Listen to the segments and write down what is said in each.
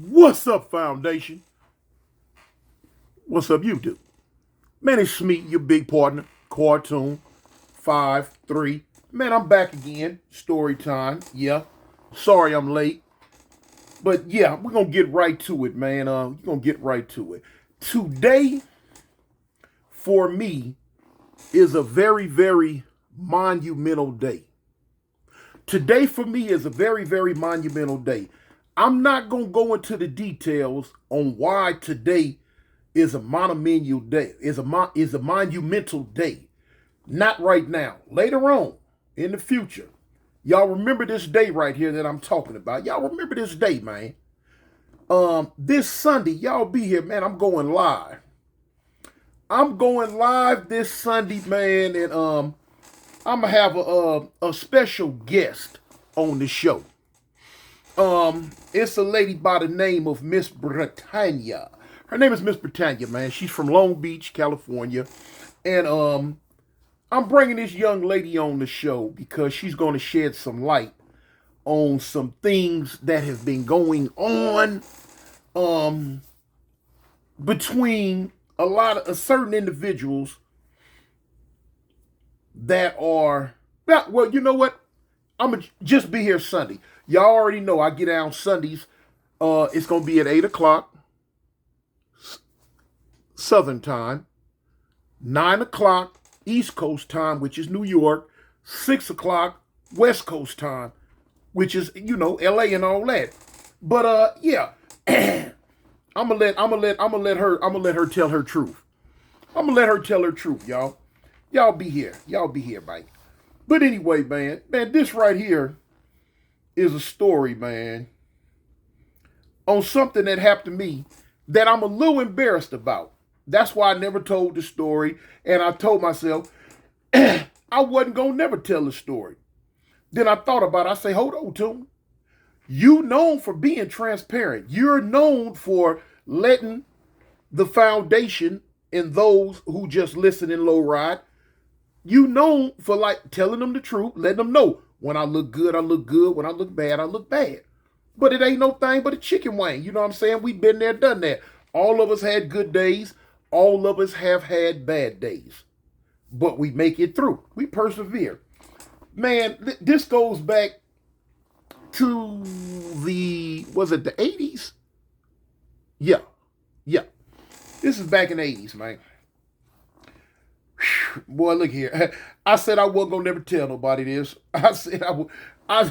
What's up, Foundation? What's up, YouTube? Man, it's me, your big partner, Cartoon 5-3. Man, I'm back again. Story time. Yeah. Sorry I'm late. But yeah, we're gonna get right to it, man. We're gonna get right to it. Today, for me, is a very, very monumental day. Today, for me, is a very, very monumental day. I'm not gonna go into the details on why today is a monumental day. Is a monumental day. Not right now. Later on, in the future, y'all remember this day right here that I'm talking about. Y'all remember this day, man. This Sunday, y'all be here, man. I'm going live. I'm going live this Sunday, man, and I'm gonna have a special guest on the show. It's a lady by the name of Miss Britannia. Her name is Miss Britannia, man. She's from Long Beach, California, and I'm bringing this young lady on the show because she's going to shed some light on some things that have been going on between a lot of certain individuals that are, well, you know what? I'm gonna just be here Sunday. Y'all already know I get down Sundays. It's gonna be at 8 o'clock Southern time, 9 o'clock East Coast time, which is New York, 6 o'clock West Coast time, which is LA and all that. But yeah, I'm gonna let her tell her truth. I'm gonna let her tell her truth, y'all. Y'all be here, man. But anyway, man, this right here is a story, man, on something that happened to me that I'm a little embarrassed about. That's why I never told the story, and I told myself I wasn't gonna never tell the story. Then I thought about it. I say, hold on, Toon. You known for being transparent. You're known for letting the foundation and those who just listen and low ride. You known for like telling them the truth, letting them know when I look good, I look good. When I look bad, I look bad. But it ain't no thing but a chicken wing. You know what I'm saying? We've been there, done that. All of us had good days. All of us have had bad days. But we make it through. We persevere. Man, this goes back to was it the 80s? Yeah. This is back in the 80s, man. Boy, look here. I said I wasn't gonna never tell nobody this. I said I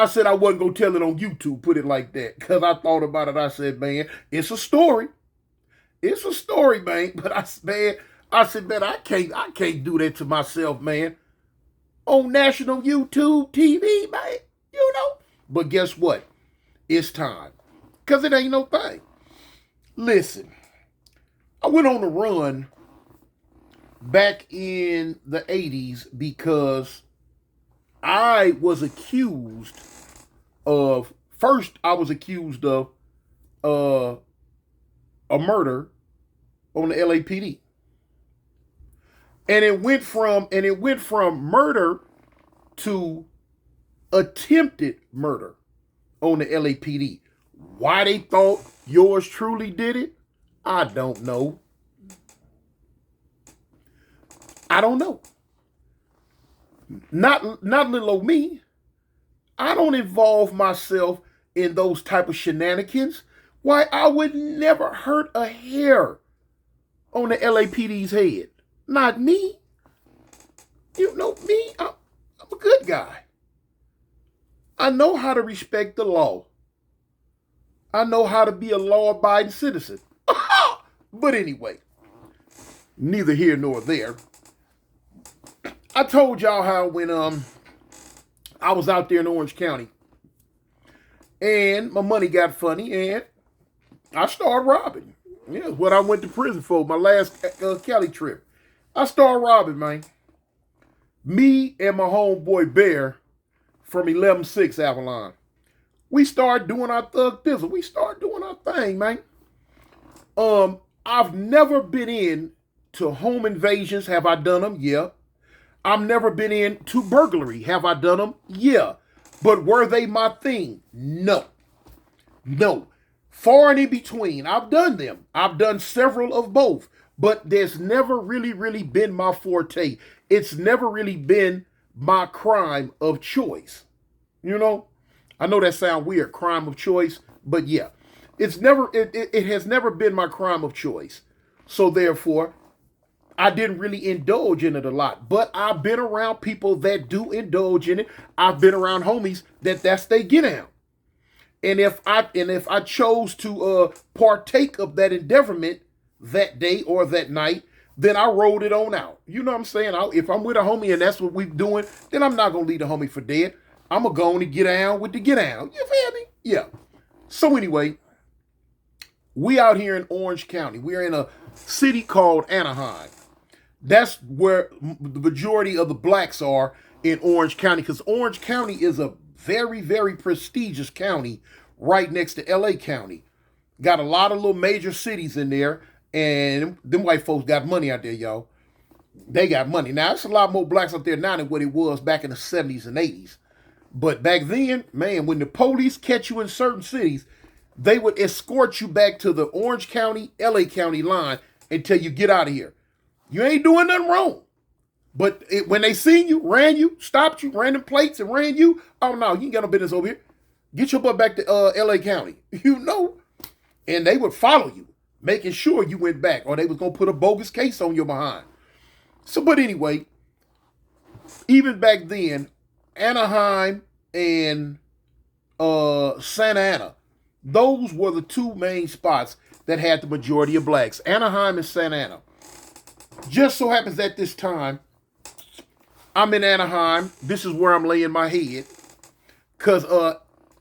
said I wasn't gonna tell it on YouTube, put it like that. Cause I thought about it. I said, man, it's a story. It's a story, man. But I said, man, I can't do that to myself, man. On national YouTube TV, man. But guess what? It's time. Cause it ain't no thing. Listen, I went on a run back in the 80s because I was accused of, first I was accused of a murder on the LAPD. And it went from murder to attempted murder on the LAPD. Why they thought yours truly did it, I don't know. I don't know. Not little old me. I don't involve myself in those type of shenanigans. Why, I would never hurt a hair on the LAPD's head. Not me. You know me, I'm a good guy. I know how to respect the law. I know how to be a law-abiding citizen. But anyway, neither here nor there. I told y'all how when I was out there in Orange County and my money got funny and I started robbing. Yeah, that's what I went to prison for, my last Cali trip. I started robbing, man. Me and my homeboy Bear from 11-6 Avalon. We started doing our thug thizzle. We started doing our thing, man. I've never been in to home invasions. Have I done them? Yeah. I've never been into burglary. Have I done them? Yeah. But were they my thing? No. No. Far and in between. I've done them. I've done several of both. But there's never really been my forte. It's never really been my crime of choice. You know? I know that sounds weird, crime of choice, but yeah. It has never been my crime of choice. So therefore, I didn't really indulge in it a lot. But I've been around people that do indulge in it. I've been around homies that's they get out. And if I chose to partake of that endeavorment that day or that night, then I rolled it on out. You know what I'm saying? If I'm with a homie and that's what we're doing, then I'm not gonna leave the homie for dead. I'm gonna go on and get down with the get down. You feel me? Yeah. So anyway, we out here in Orange County. We're in a city called Anaheim. That's where the majority of the blacks are in Orange County, because Orange County is a very prestigious county right next to LA County. Got a lot of little major cities in there, and them white folks got money out there, y'all. They got money. Now, there's a lot more blacks out there now than what it was back in the 70s and 80s. But back then, man, when the police catch you in certain cities, they would escort you back to the Orange County, LA County line until you get out of here. You ain't doing nothing wrong. But when they seen you, ran you, stopped you, ran them plates and ran you, oh no, you ain't got no business over here. Get your butt back to LA County. You know? And they would follow you, making sure you went back, or they was going to put a bogus case on your behind. So, but anyway, even back then, Anaheim and Santa Ana, those were the two main spots that had the majority of blacks. Anaheim and Santa Ana. Just so happens at this time, I'm in Anaheim. This is where I'm laying my head. Because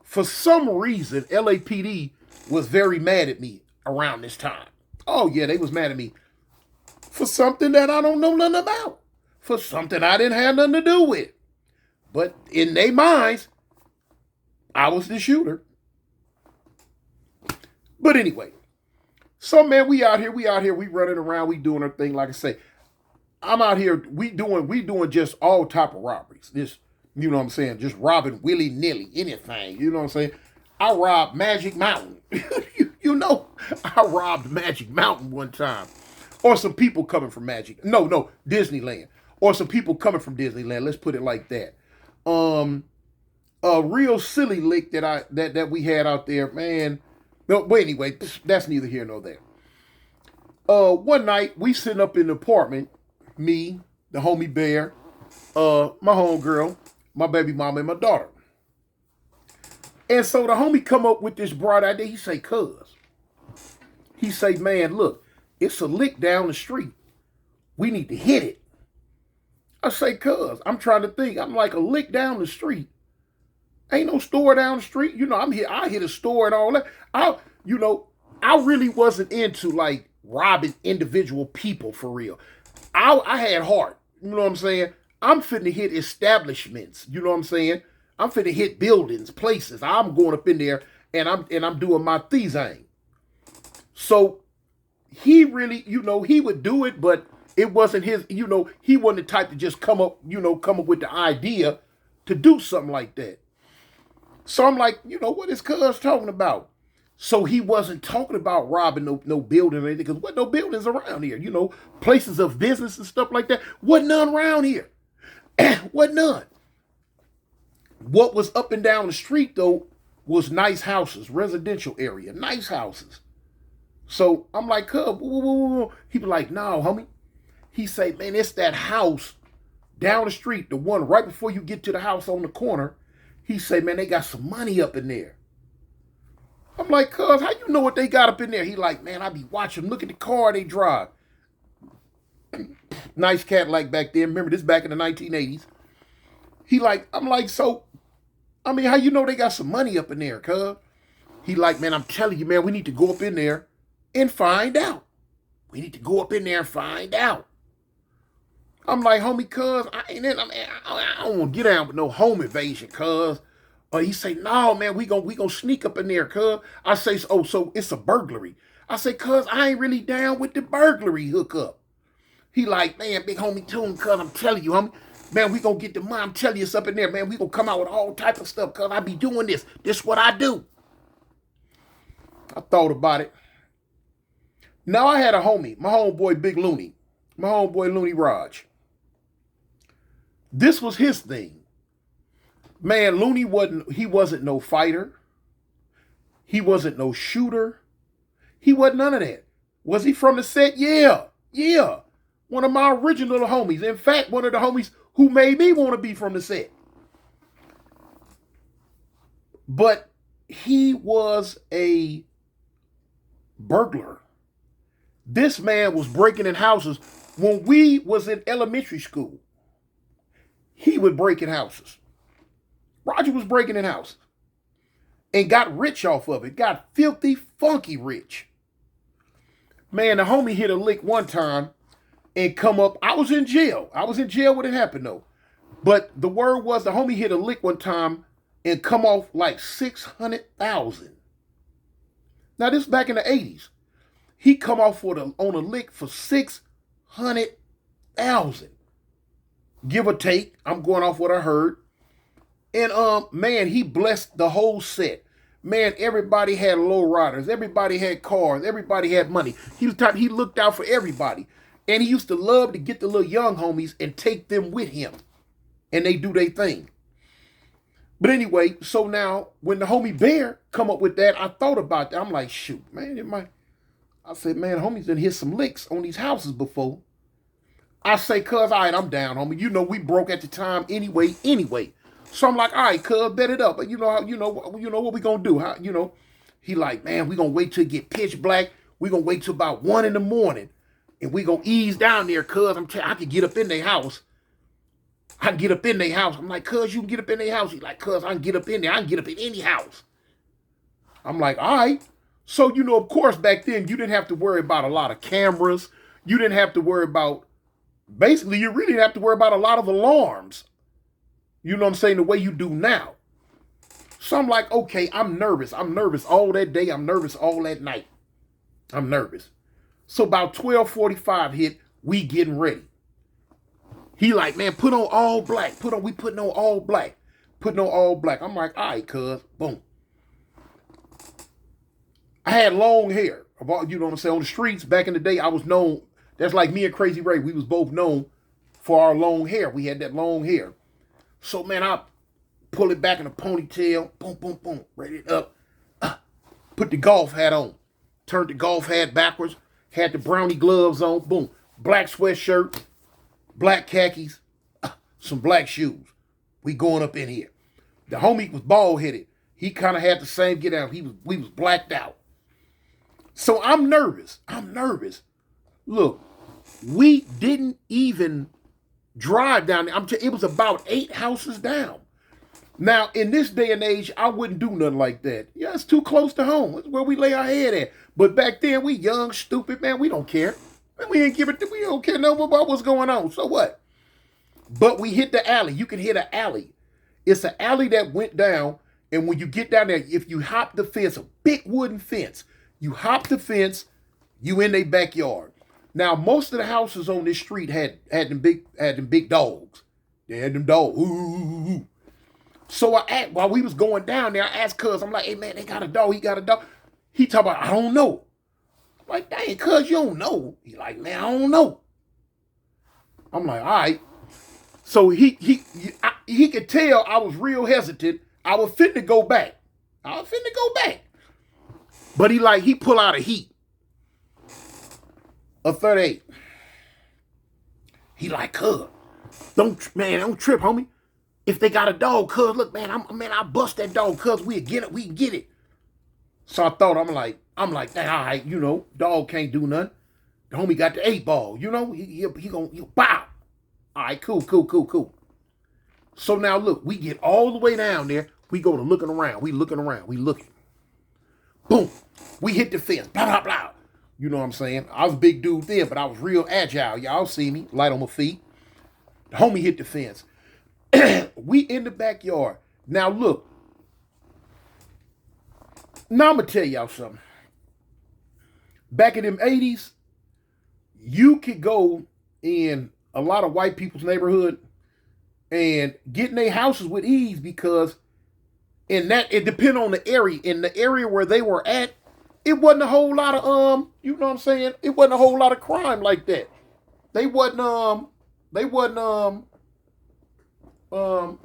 for some reason, LAPD was very mad at me around this time. Oh, yeah, they was mad at me for something that I don't know nothing about. For something I didn't have nothing to do with. But in their minds, I was the shooter. But anyway, so man, we out here, we running around, we doing our thing. Like I say, I'm out here, we doing just all type of robberies. This, you know what I'm saying, just robbing willy-nilly, anything, you know what I'm saying? I robbed Magic Mountain. you know, I robbed Magic Mountain one time. Or some people coming from Disneyland. Or some people coming from Disneyland, let's put it like that. A real silly lick that we had out there, man. No, but anyway, that's neither here nor there. One night, we sitting up in the apartment, me, the homie Bear, my homegirl, my baby mama, and my daughter. And so the homie come up with this bright idea. He say, cuz. He say, man, look, it's a lick down the street. We need to hit it. I say, cuz, I'm trying to think. I'm like, a lick down the street. Ain't no store down the street. You know, I hit a store and all that. I really wasn't into like robbing individual people for real. I had heart. You know what I'm saying? I'm finna hit establishments. You know what I'm saying? I'm finna hit buildings, places. I'm going up in there and I'm doing my thing. So he really, he would do it, but it wasn't his, he wasn't the type to just come up with the idea to do something like that. So I'm like, what is cuz talking about? So he wasn't talking about robbing no building or anything, because what no buildings around here, places of business and stuff like that. Wasn't none around here. Wasn't none. What was up and down the street though was nice houses, residential area, nice houses. So I'm like, cuz, he be like, no, homie. He say, man, it's that house down the street, the one right before you get to the house on the corner. He say, man, they got some money up in there. I'm like, cuz, how you know what they got up in there? He like, man, I be watching, look at the car they drive. Nice Cadillac back then. Remember this back in the 1980s. He like, I'm like, so, I mean, how you know they got some money up in there, cuz? He like, man, I'm telling you, man, we need to go up in there and find out. We need to go up in there and find out. I'm like, homie, cuz, I don't want to get down with no home invasion, cuz. He say, no, man, we gonna sneak up in there, cuz. I say, oh, so it's a burglary. I say, cuz, I ain't really down with the burglary hookup. He like, man, big homie tune, cuz, I'm telling you, homie. Man, we gonna get the money. I'm telling you, it's up in there, man. We gonna come out with all type of stuff, cuz I be doing this. This what I do. I thought about it. Now I had a homie, my homeboy Big Looney, my homeboy Looney Raj. This was his thing. Man, Looney wasn't no fighter. He wasn't no shooter. He wasn't none of that. Was he from the set? Yeah. Yeah. One of my original homies. In fact, one of the homies who made me want to be from the set. But he was a burglar. This man was breaking in houses. When we was in elementary school, he would break in houses. Roger was breaking in houses and got rich off of it. Got filthy, funky rich. Man, the homie hit a lick one time and come up. I was in jail. I was in jail when it happened though. But the word was the homie hit a lick one time and come off like 600,000. Now this is back in the 80s. He come off on a lick for 600,000. Give or take. I'm going off what I heard. And man, he blessed the whole set. Man, everybody had low riders. Everybody had cars. Everybody had money. He looked out for everybody. And he used to love to get the little young homies and take them with him. And they do their thing. But anyway, so now when the homie Bear come up with that, I thought about that. I'm like, shoot, man, I said, man, homie's done hit some licks on these houses before. I say, cuz, all right, I'm down, homie. You know, we broke at the time anyway. So I'm like, all right, cuz, bet it up. But you know what we gonna do? He like, man, we gonna wait till it get pitch black. We gonna wait till about 1 a.m. and we gonna ease down there, cuz. I can get up in their house. I'm like, cuz, you can get up in their house. He like, cuz, I can get up in there. I can get up in any house. I'm like, all right. So, of course, back then, you didn't have to worry about a lot of cameras. You didn't have to worry about, basically, you really didn't have to worry about a lot of alarms. You know what I'm saying? The way you do now. So I'm like, okay, I'm nervous. I'm nervous all that day. I'm nervous all that night. I'm nervous. So about 12:45 hit, we getting ready. He like, man, put on all black. We putting on all black. Putting on all black. I'm like, all right, cuz. Boom. I had long hair. You know what I'm saying? On the streets back in the day, I was known. That's like me and Crazy Ray. We was both known for our long hair. We had that long hair. So, man, I pull it back in a ponytail. Boom, boom, boom. Ready it up. Put the golf hat on. Turned the golf hat backwards. Had the brownie gloves on. Boom. Black sweatshirt. Black khakis. Some black shoes. We going up in here. The homie was bald-headed. He kind of had the same get out. We was blacked out. So I'm nervous. Look, we didn't even drive down there. It was about 8 houses down. Now, in this day and age, I wouldn't do nothing like that. Yeah, it's too close to home. It's where we lay our head at. But back then, we young, stupid, man. We don't care. We don't care no about what's going on. So what? But we hit the alley. You can hit an alley. It's an alley that went down. And when you get down there, if you hop the fence, a big wooden fence, you hop the fence, you in their backyard. Now, most of the houses on this street had them big dogs. They had them dogs. Ooh. So while we was going down there, I asked cuz, I'm like, hey man, they got a dog. He got a dog. He talk about, I don't know. I'm like, dang, cuz, you don't know. He like, man, I don't know. I'm like, all right. So he could tell I was real hesitant. I was fitting to go back. But he pull out a heat. A 38. He like, cuz, don't trip, homie. If they got a dog, cuz, look, man, I bust that dog, cuz, we can get it. So I thought, I'm like, dang, all right, dog can't do nothing. The homie got the 8-ball, he'll bow. All right, cool. So now look, we get all the way down there. We go to looking around. We looking. Boom. We hit the fence. Blah, blah, blah. You know what I'm saying? I was a big dude then, but I was real agile. Y'all see me, light on my feet. The homie hit the fence. We in the backyard. Now look. Now I'm going to tell y'all something. Back in them 80s, you could go in a lot of white people's neighborhood and get in their houses with ease because it depend on the area. In the area where they were at, it wasn't a whole lot of you know what I'm saying? It wasn't a whole lot of crime like that. They wasn't they wasn't um um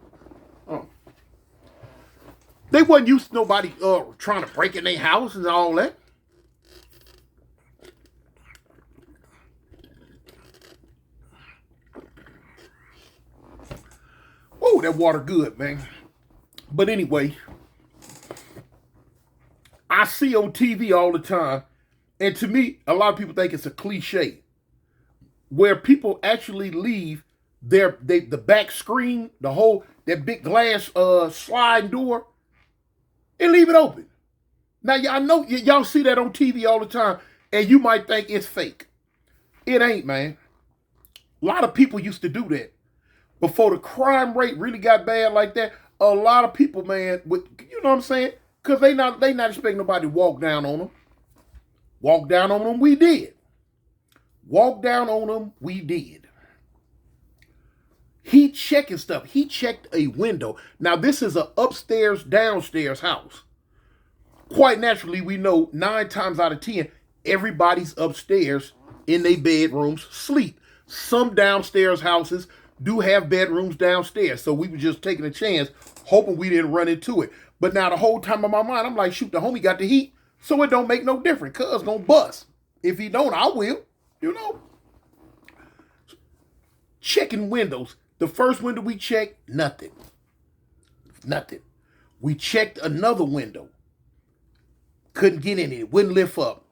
they wasn't used to nobody trying to break in their house and all that. Oh, that water good, man. But anyway, I see on TV all the time, and to me, a lot of people think it's a cliche, where people actually leave the back screen, the whole that big glass sliding door, and leave it open. Now y'all know y'all see that on TV all the time, and you might think it's fake. It ain't, man. A lot of people used to do that before the crime rate really got bad like that. A lot of people, man, with you know what I'm saying, because they not expecting nobody to walk down on them. Walk down on them, we did. Walk down on them, we did. He checking stuff. He checked a window. Now this is a upstairs, downstairs house. Quite naturally, we know 9 times out of 10, everybody's upstairs in their bedrooms sleep. Some downstairs houses do have bedrooms downstairs, so we were just taking a chance, hoping we didn't run into it. But now the whole time in my mind, I'm like, shoot, the homie got the heat, so it don't make no difference. Cuz gonna bust. If he don't, I will. You know. Checking windows. The first window we checked, nothing. Nothing. We checked another window. Couldn't get in it. Wouldn't lift up.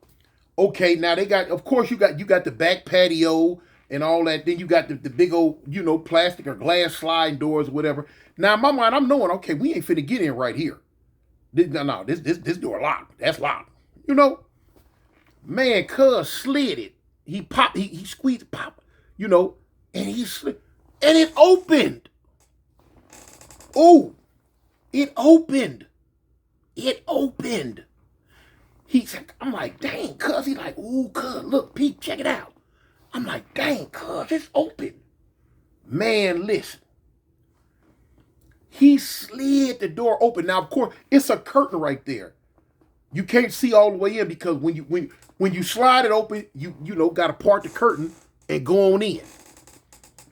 Okay, now they got, of course, you got the back patio and all that. Then you got the big old, you know, plastic or glass sliding doors or whatever. Now in my mind, I'm knowing, okay, we ain't finna get in right here. This door locked. That's locked. You know? Man, cuz slid it. He popped, he squeezed, pop, you know, and he slid. And it opened. Oh, it opened. It opened. I'm like, dang, cuz. He like, ooh, cuz, look, Pete, check it out. I'm like, dang, cuz, it's open. Man, listen. He slid the door open. Now, of course, it's a curtain right there. You can't see all the way in because when you slide it open, you know, gotta part the curtain and go on in.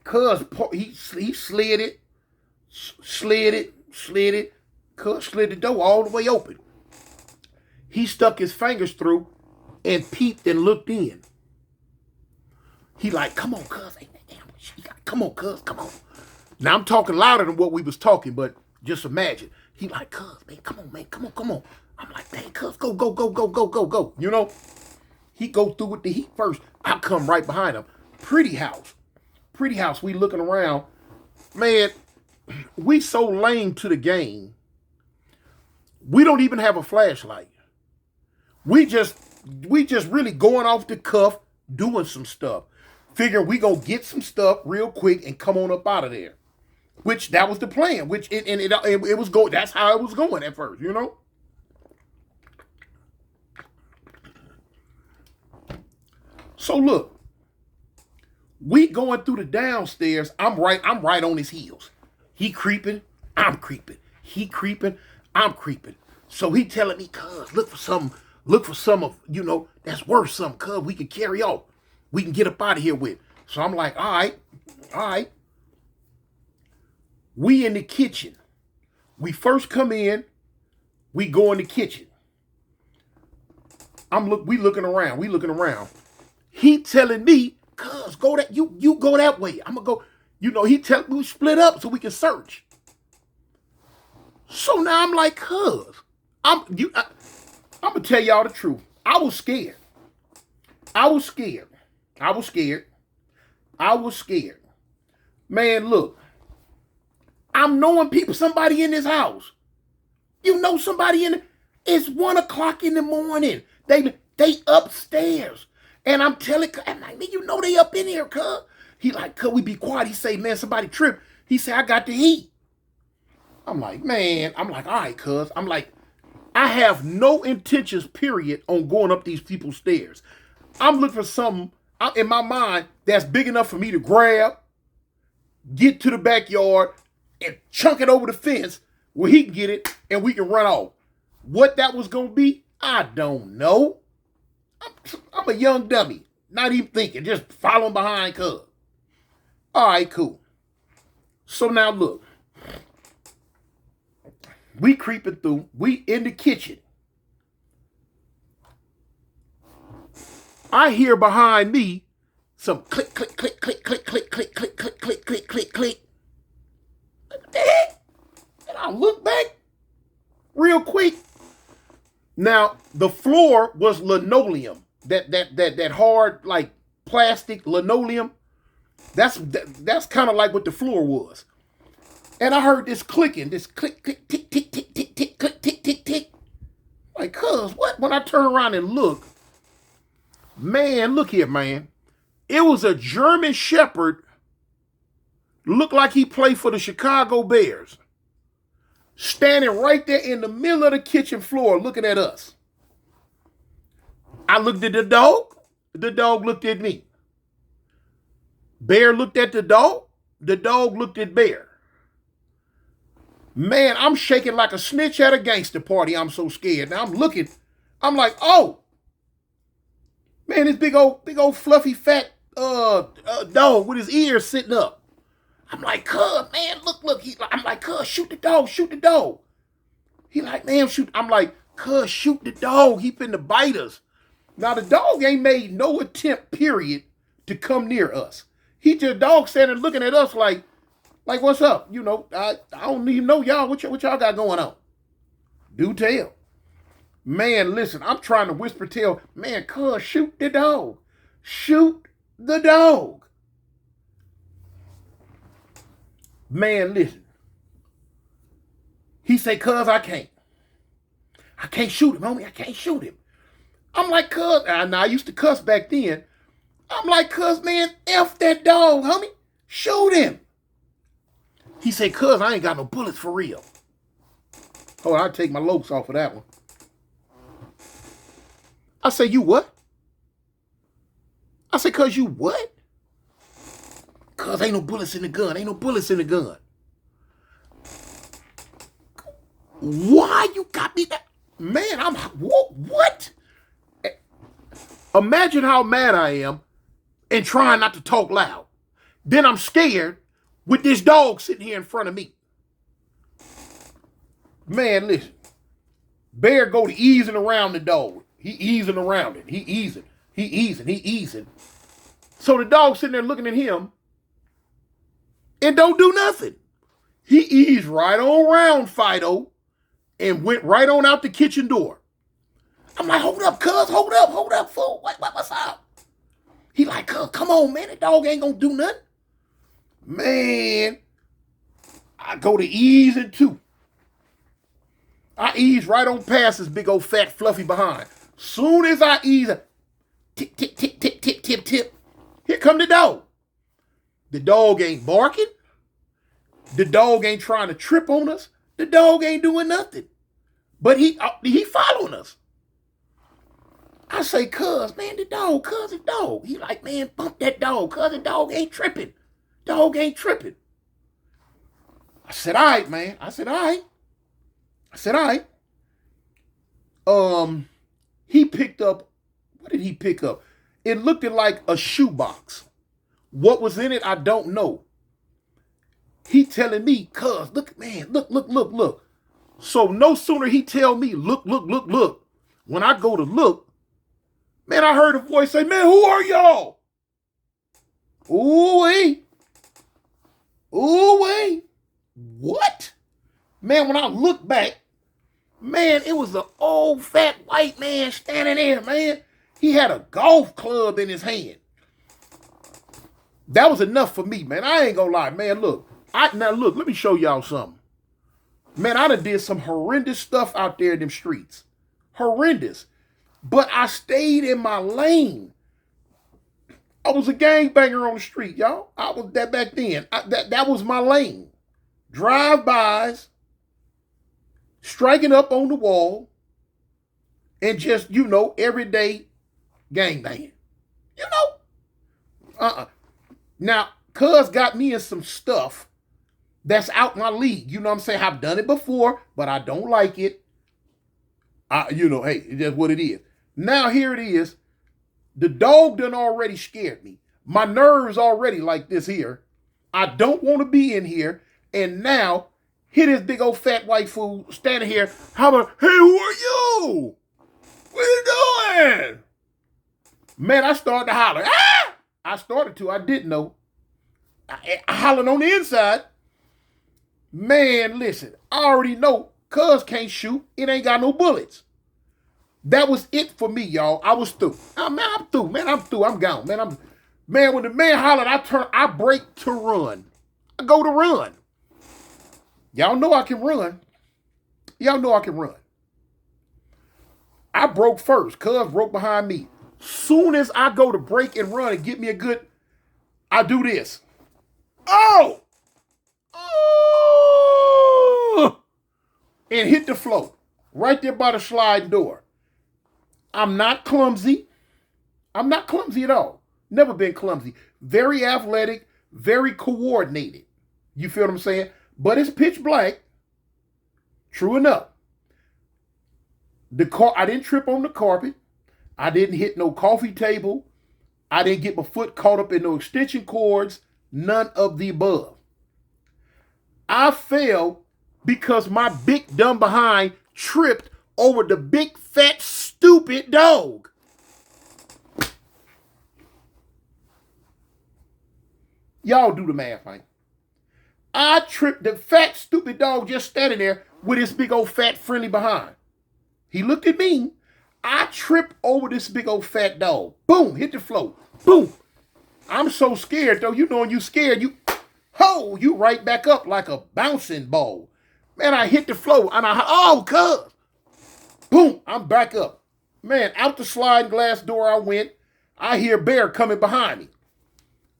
Cuz he slid it, cuz slid the door all the way open. He stuck his fingers through and peeped and looked in. He like, come on, cuz. Come on, cuz, come on. Now I'm talking louder than what we was talking, but just imagine. He like, cuz, man, come on, man, come on. I'm like, dang, cuz, go. You know, he go through with the heat first. I come right behind him. Pretty house. We looking around. Man, we so lame to the game. We don't even have a flashlight. We just really going off the cuff, doing some stuff. Figuring we gonna get some stuff real quick and come on up out of there. Which that was the plan. Which it was going. That's how it was going at first, you know. So look, we going through the downstairs. I'm right on his heels. He creeping, I'm creeping. He creeping, I'm creeping. So he telling me, cuz, look for some of, you know, that's worth something, cuz we can carry off. We can get up out of here with. So I'm like, all right. We in the kitchen. We first come in, we go in the kitchen. We looking around. He telling me, cuz, go that you go that way. I'm gonna go, you know, he tell me we split up so we can search. So now I'm like, cuz, I'm gonna tell y'all the truth. I was scared. Man, look. I'm knowing people, somebody in this house. You know somebody in it. It's 1 o'clock in the morning. They upstairs. And I'm like, man, you know they up in here, cuz. He like, cuz, we be quiet. He say, man, somebody tripped. He say, I got the heat. I'm like, all right, cuz. I'm like, I have no intentions, period, on going up these people's stairs. I'm looking for something in my mind that's big enough for me to grab, get to the backyard, and chunk it over the fence where he can get it and we can run off. What that was going to be, I don't know. I'm a young dummy, not even thinking, just following behind cuz. All right, cool. So now look, we creeping through. We in the kitchen. I hear behind me some click, click, click, click, click, click, click, click, click, click, click, click, click. What the heck? And I look back real quick. Now the floor was linoleum. That hard like plastic linoleum. That's kind of like what the floor was. And I heard this clicking, this click, click, tick, tick, tick, tick, tick, click, tick, tick, tick. Like, cuz, what? When I turn around and look, man, look here, man. It was a German Shepherd, looked like he played for the Chicago Bears, standing right there in the middle of the kitchen floor looking at us. I looked at the dog looked at me. Bear looked at the dog looked at Bear. Man, I'm shaking like a snitch at a gangster party. I'm so scared. Now I'm looking, I'm like, oh, man, this big old fluffy fat dog with his ears sitting up. I'm like, cuz, man, look. I'm like, cuz, shoot the dog. He like, man, shoot. I'm like, cuz, shoot the dog. He finna bite us. Now the dog ain't made no attempt, period, to come near us. He just dog standing looking at us like what's up? You know, I don't even know y'all. What y'all got going on? Do tell. Man, listen, I'm trying to whisper tell, man, cuz, shoot the dog. Shoot the dog. Man, listen. He say, cuz, I can't shoot him, homie. I can't shoot him. I'm like, cuz, I used to cuss back then. I'm like, cuz, man, F that dog, homie. Shoot him. He said, cuz, I ain't got no bullets for real. Oh, I'll take my lopes off of that one. I say, you what? I say, cuz, you what? Cuz, ain't no bullets in the gun. Ain't no bullets in the gun. Why you got me that? Man, I'm, what? Imagine how mad I am and trying not to talk loud. Then I'm scared with this dog sitting here in front of me. Man, listen. Bear go to easing around the dog. He easing around it. He easing. So the dog sitting there looking at him and don't do nothing. He eased right on around Fido and went right on out the kitchen door. I'm like, hold up, cuz, hold up, fool. What's up? He like, cuz, come on, man. The dog ain't gonna do nothing. Man, I go to easing too. I ease right on past this big old fat fluffy behind. Soon as I ease, tip, tip, tip, tip, tip, tip, tip. Here come the dog. The dog ain't barking. The dog ain't trying to trip on us. The dog ain't doing nothing. But he following us. I say, cuz, man, the dog. He like, man, bump that dog, cuz the dog ain't tripping. Dog ain't tripping. I said, all right, man. I said, all right. He picked up, what did he pick up? It looked like a shoebox. What was in it, I don't know. He telling me, cuz, look, man, look. So no sooner he tell me, look. When I go to look, man, I heard a voice say, man, who are y'all? Ooh-wee. What? Man, when I look back, man, it was an old fat white man standing there, man. He had a golf club in his hand. That was enough for me, man. I ain't gonna lie, man. Look, let me show y'all something. Man, I done did some horrendous stuff out there in them streets. Horrendous. But I stayed in my lane. I was a gangbanger on the street, y'all. I was that back then. That was my lane. Drive-bys, striking up on the wall, and just, everyday gangbanging. Now, cuz got me in some stuff that's out my league. You know what I'm saying? I've done it before, but I don't like it. Hey, that's what it is. Now here it is. The dog done already scared me. My nerves already like this here. I don't want to be in here. And now, here this big old fat white fool standing here. How about, hey, who are you? What are you doing? Man, I started to holler. Ah! I started to. I didn't know. I hollering on the inside. Man, listen. I already know. Cuz can't shoot. It ain't got no bullets. That was it for me, y'all. I was through. I'm through. Man, I'm through. I'm gone. Man, when the man hollered, I break to run. I go to run. Y'all know I can run. I broke first. Cuz broke behind me. Soon as I go to break and run and get me a good, I do this. Oh! Oh! And hit the floor. Right there by the sliding door. I'm not clumsy. I'm not clumsy at all. Never been clumsy. Very athletic, very coordinated. You feel what I'm saying? But it's pitch black. True enough. I didn't trip on the carpet. I didn't hit no coffee table. I didn't get my foot caught up in no extension cords. None of the above. I fell because my big dumb behind tripped over the big fat stupid dog. Y'all do the math, man. I tripped the fat stupid dog just standing there with his big old fat friendly behind. He looked at me. I tripped over this big old fat dog. Boom, hit the floor. Boom. I'm so scared though. You know when you scared, you right back up like a bouncing ball. Man, I hit the floor and cuz. Boom, I'm back up. Man, out the sliding glass door I went. I hear Bear coming behind me.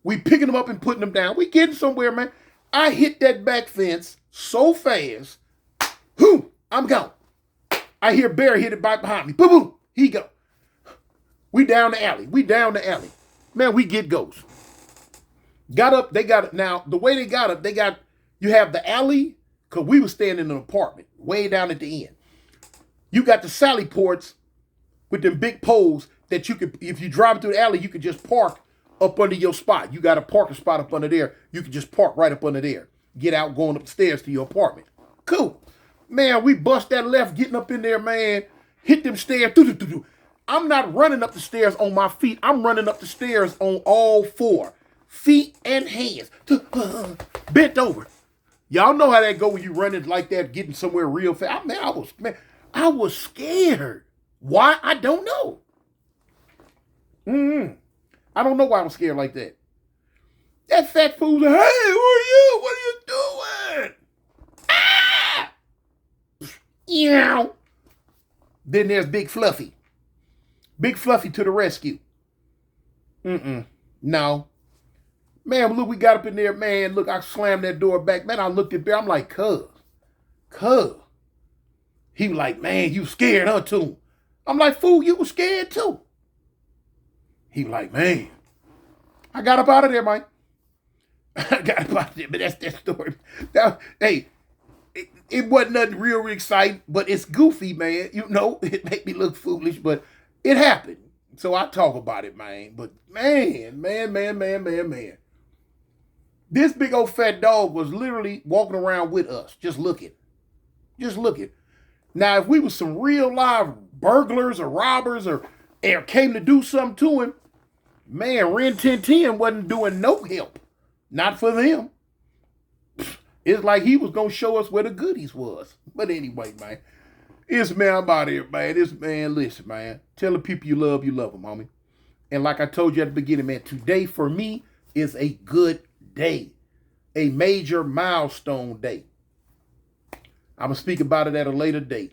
We picking him up and putting him down. We getting somewhere, man. I hit that back fence so fast. Boom, I'm gone. I hear Bear hit it back behind me. Boom, boom, he go. We down the alley. Man, we get ghosts. Got up, they got it. Now, the way they got up, you have the alley, because we were staying in an apartment way down at the end. You got the sally ports with them big poles that you could, if you drive through the alley, you could just park up under your spot. You got a parking spot up under there. You could just park right up under there. Get out going upstairs to your apartment. Cool. Man, we bust that left getting up in there, man. Hit them stairs. I'm not running up the stairs on my feet. I'm running up the stairs on all four. Feet and hands. Bent over. Y'all know how that go when you running like that, getting somewhere real fast. I was scared. Why? I don't know. I don't know why I was scared like that. That fat fool said, hey, who are you? What are you doing? Ah! Yow. Then there's Big Fluffy. Big Fluffy to the rescue. No. Man, look, we got up in there, man. Look, I slammed that door back. Man, I looked at Bear. I'm like, cuz. He was like, man, you scared, huh, too? I'm like, fool, you was scared, too. He was like, man. I got up out of there, Mike. I got up out of there, but that's that story. It wasn't nothing real exciting, but it's goofy, man. You know, it made me look foolish, but it happened. So I talk about it, man. But man. This big old fat dog was literally walking around with us, just looking. Now, if we was some real live burglars or robbers or came to do something to him, man, Ren 1010 wasn't doing no help. Not for them. It's like he was going to show us where the goodies was. But anyway, man. I'm out here, man. Listen, man. Tell the people you love them, homie. And like I told you at the beginning, man, today for me is a good day. A major milestone day. I'm going to speak about it at a later date.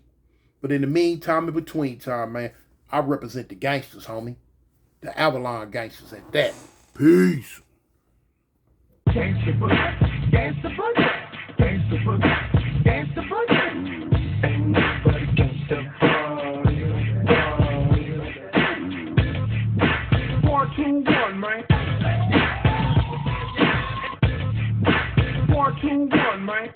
But in the meantime, in between time, man, I represent the gangsters, homie. The Avalon gangsters at that. Peace. Gangsta boogie, gangsta boogie, gangsta boogie, gangsta boogie. Ain't nobody gangsta boogie. 4, 2, 1, man. 4, 2, 1, man.